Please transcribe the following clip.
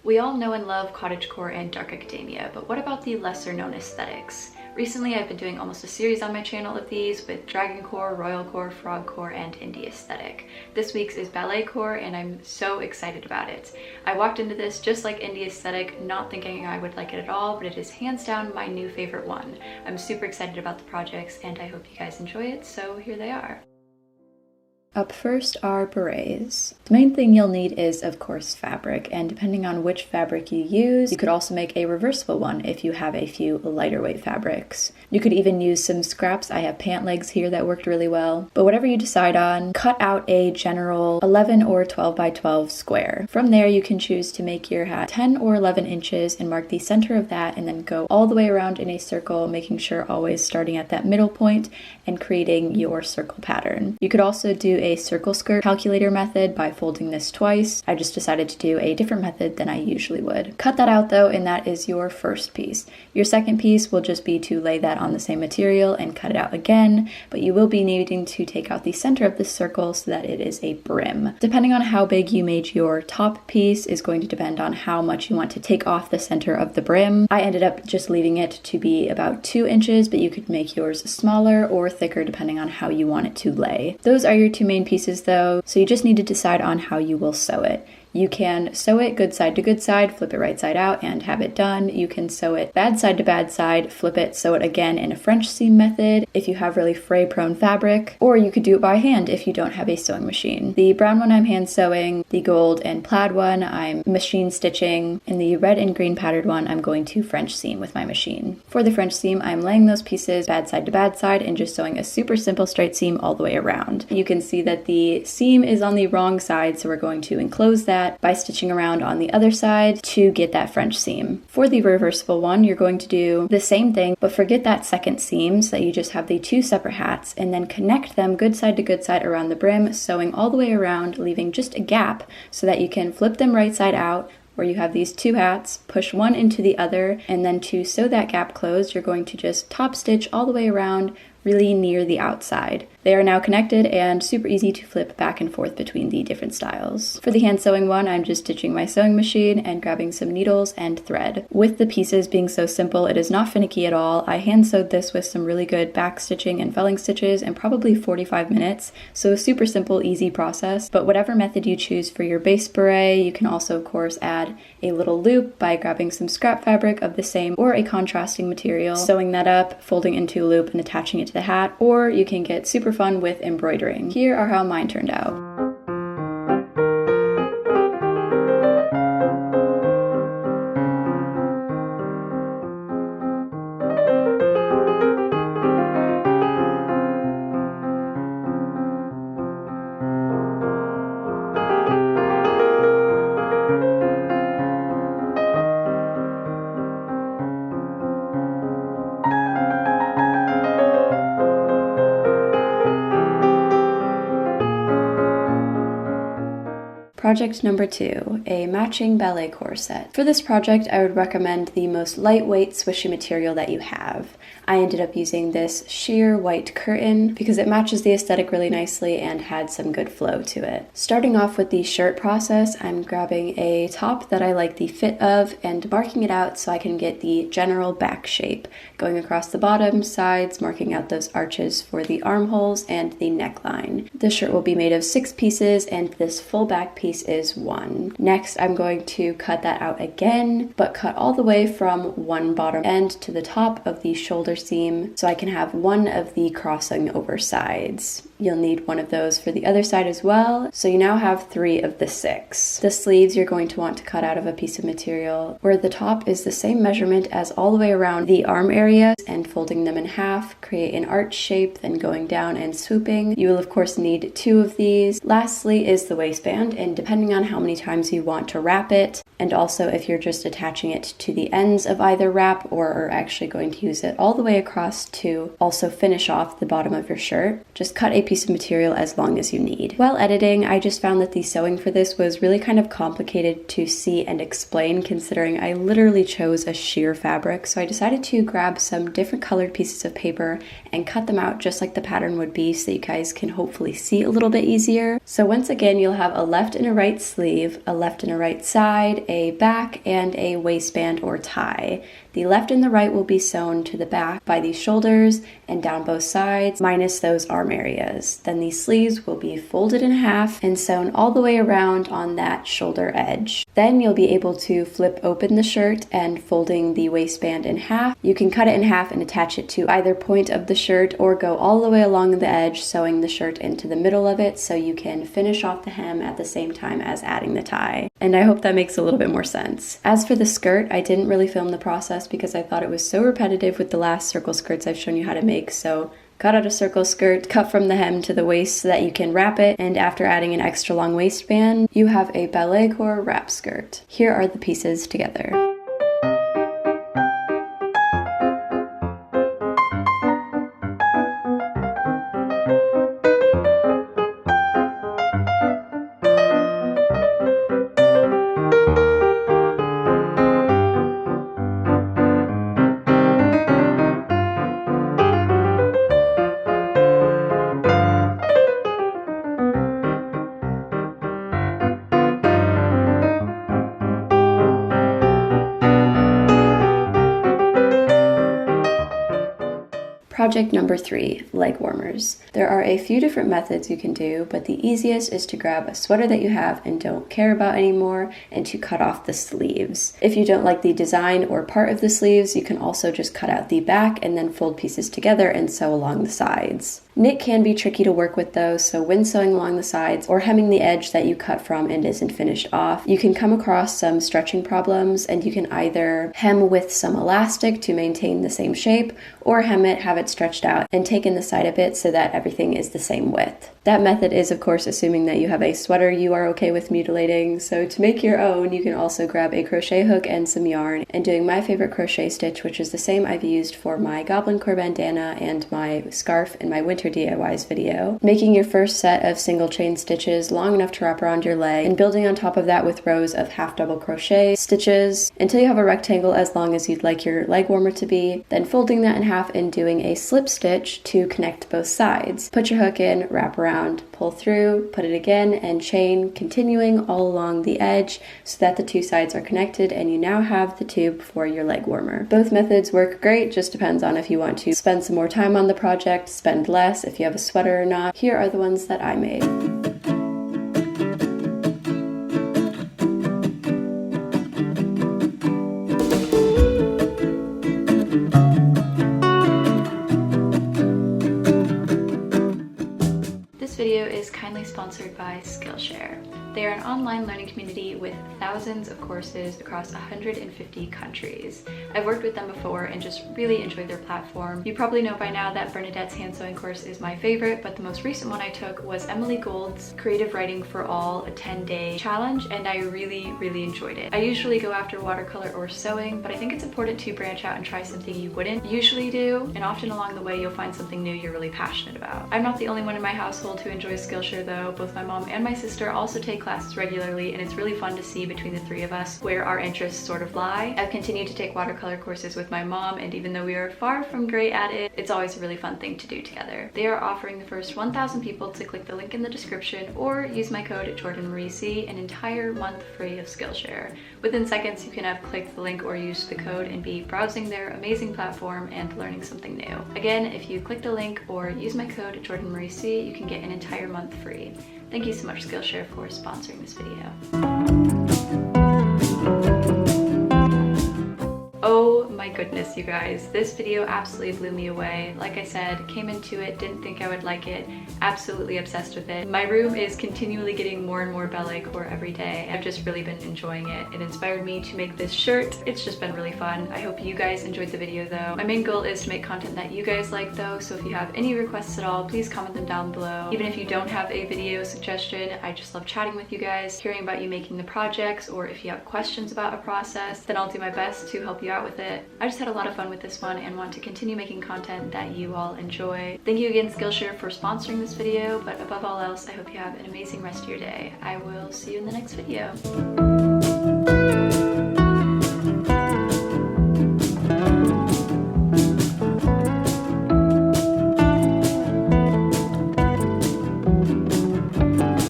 We all know and love cottagecore and dark academia, but what about the lesser known aesthetics? Recently, I've been doing almost a series on my channel of these with dragoncore, royalcore, frogcore, and indie aesthetic. This week's is balletcore, and I'm so excited about it. I walked into this just like indie aesthetic, not thinking I would like it at all, but it is hands down my new favorite one. I'm super excited about the projects, and I hope you guys enjoy it, so here they are. Up first are berets. The main thing you'll need is, of course, fabric, and depending on which fabric you use, you could also make a reversible one if you have a few lighter weight fabrics. You could even use some scraps. I have pant legs here that worked really well. But whatever you decide on, cut out a general 11 or 12 by 12 square. From there, you can choose to make your hat 10 or 11 inches and mark the center of that, and then go all the way around in a circle, making sure always starting at that middle point and creating your circle pattern. You could also do a circle skirt calculator method by folding this twice. I just decided to do a different method than I usually would. Cut that out though, and that is your first piece. Your second piece will just be to lay that on the same material and cut it out again, but you will be needing to take out the center of this circle so that it is a brim. Depending on how big you made your top piece is going to depend on how much you want to take off the center of the brim. I ended up just leaving it to be about 2 inches, but you could make yours smaller or thicker depending on how you want it to lay. Those are your two main pieces though, so you just need to decide on how you will sew it. You can sew it good side to good side, flip it right side out, and have it done. You can sew it bad side to bad side, flip it, sew it again in a French seam method if you have really fray-prone fabric, or you could do it by hand if you don't have a sewing machine. The brown one I'm hand sewing, the gold and plaid one I'm machine stitching, and the red and green patterned one I'm going to French seam with my machine. For the French seam, I'm laying those pieces bad side to bad side and just sewing a super simple straight seam all the way around. You can see that the seam is on the wrong side, so we're going to enclose that by stitching around on the other side to get that French seam. For the reversible one, you're going to do the same thing, but forget that second seam so that you just have the two separate hats, and then connect them good side to good side around the brim, sewing all the way around, leaving just a gap so that you can flip them right side out, where you have these two hats, push one into the other, and then to sew that gap closed, you're going to just top stitch all the way around, really near the outside. They are now connected and super easy to flip back and forth between the different styles. For the hand sewing one, I'm just stitching my sewing machine and grabbing some needles and thread. With the pieces being so simple, it is not finicky at all. I hand sewed this with some really good back stitching and felling stitches in probably 45 minutes, so a super simple, easy process. But whatever method you choose for your base beret, you can also of course add a little loop by grabbing some scrap fabric of the same or a contrasting material, sewing that up, folding into a loop and attaching it to the hat, or you can get super fun with embroidering. Here are how mine turned out. Project number 2, a matching balletcore set. For this project, I would recommend the most lightweight swishy material that you have. I ended up using this sheer white curtain because it matches the aesthetic really nicely and had some good flow to it. Starting off with the shirt process, I'm grabbing a top that I like the fit of and marking it out so I can get the general back shape, going across the bottom, sides, marking out those arches for the armholes and the neckline. The shirt will be made of 6 pieces and this full back piece is 1. Next, I'm going to cut that out again, but cut all the way from one bottom end to the top of the shoulder seam so I can have one of the crossing over sides. You'll need one of those for the other side as well, so you now have 3 of the 6. The sleeves you're going to want to cut out of a piece of material where the top is the same measurement as all the way around the arm area, and folding them in half, create an arch shape, then going down and swooping. You will of course need 2 of these. Lastly is the waistband, and depending on how many times you want to wrap it, and also if you're just attaching it to the ends of either wrap or are actually going to use it all the way across to also finish off the bottom of your shirt, just cut a piece of material as long as you need. While editing, I just found that the sewing for this was really kind of complicated to see and explain, considering I literally chose a sheer fabric. So I decided to grab some different colored pieces of paper and cut them out just like the pattern would be, so you guys can hopefully see a little bit easier. So once again, you'll have a left and a right sleeve, a left and a right side, a back, and a waistband or tie. The left and the right will be sewn to the back by the shoulders and down both sides, minus those arm areas. Then the sleeves will be folded in half and sewn all the way around on that shoulder edge. Then you'll be able to flip open the shirt and folding the waistband in half. You can cut it in half and attach it to either point of the shirt or go all the way along the edge, sewing the shirt into the middle of it so you can finish off the hem at the same time as adding the tie. And I hope that makes a little bit more sense. As for the skirt, I didn't really film the process because I thought it was so repetitive with the last circle skirts I've shown you how to make, so cut out a circle skirt, cut from the hem to the waist so that you can wrap it, and after adding an extra long waistband, you have a BALLETCORE wrap skirt. Here are the pieces together. Project number 3, leg warmers. There are a few different methods you can do, but the easiest is to grab a sweater that you have and don't care about anymore and to cut off the sleeves. If you don't like the design or part of the sleeves, you can also just cut out the back and then fold pieces together and sew along the sides. Knit can be tricky to work with though, so when sewing along the sides or hemming the edge that you cut from and isn't finished off, you can come across some stretching problems, and you can either hem with some elastic to maintain the same shape or hem it, have it stretched out, and take in the side a bit so that everything is the same width. That method is of course assuming that you have a sweater you are okay with mutilating, so to make your own you can also grab a crochet hook and some yarn, and doing my favorite crochet stitch, which is the same I've used for my goblin core bandana and my scarf in my winter DIYs video. Making your first set of single chain stitches long enough to wrap around your leg, and building on top of that with rows of half double crochet stitches until you have a rectangle as long as you'd like your leg warmer to be, then folding that in half and doing a slip stitch to connect both sides. Put your hook in, wrap around, pull through, put it again, and chain, continuing all along the edge so that the two sides are connected and you now have the tube for your leg warmer. Both methods work great, just depends on if you want to spend some more time on the project, spend less, if you have a sweater or not. Here are the ones that I made. This video is kindly sponsored by Skillshare. They are an online learning community with thousands of courses across 150 countries. I've worked with them before and just really enjoyed their platform. You probably know by now that Bernadette's hand sewing course is my favorite, but the most recent one I took was Emily Gould's Creative Writing for All, a 10-day challenge, and I really enjoyed it. I usually go after watercolor or sewing, but I think it's important to branch out and try something you wouldn't usually do, and often along the way you'll find something new you're really passionate about. I'm not the only one in my household who enjoys Skillshare though. Both my mom and my sister also take classes regularly, and it's really fun to see between the three of us where our interests sort of lie. I've continued to take watercolor courses with my mom, and even though we are far from great at it, it's always a really fun thing to do together. They are offering the first 1,000 people to click the link in the description or use my code JordanMarieC an entire month free of Skillshare. Within seconds you can have clicked the link or used the code and be browsing their amazing platform and learning something new. Again, if you click the link or use my code JordanMarieC, you can get an entire month free. Thank you so much, Skillshare, for sponsoring this video. Oh my goodness, you guys, this video absolutely blew me away. Like I said, came into it, didn't think I would like it, absolutely obsessed with it. My room is continually getting more and more BALLETCORE every day. I've just really been enjoying it. It inspired me to make this shirt. It's just been really fun. I hope you guys enjoyed the video though. My main goal is to make content that you guys like though, so if you have any requests at all, please comment them down below. Even if you don't have a video suggestion, I just love chatting with you guys, hearing about you making the projects, or if you have questions about a process, then I'll do my best to help you out with it. I just had a lot of fun with this one and want to continue making content that you all enjoy. Thank you again, Skillshare, for sponsoring this video, but above all else, I hope you have an amazing rest of your day. I will see you in the next video.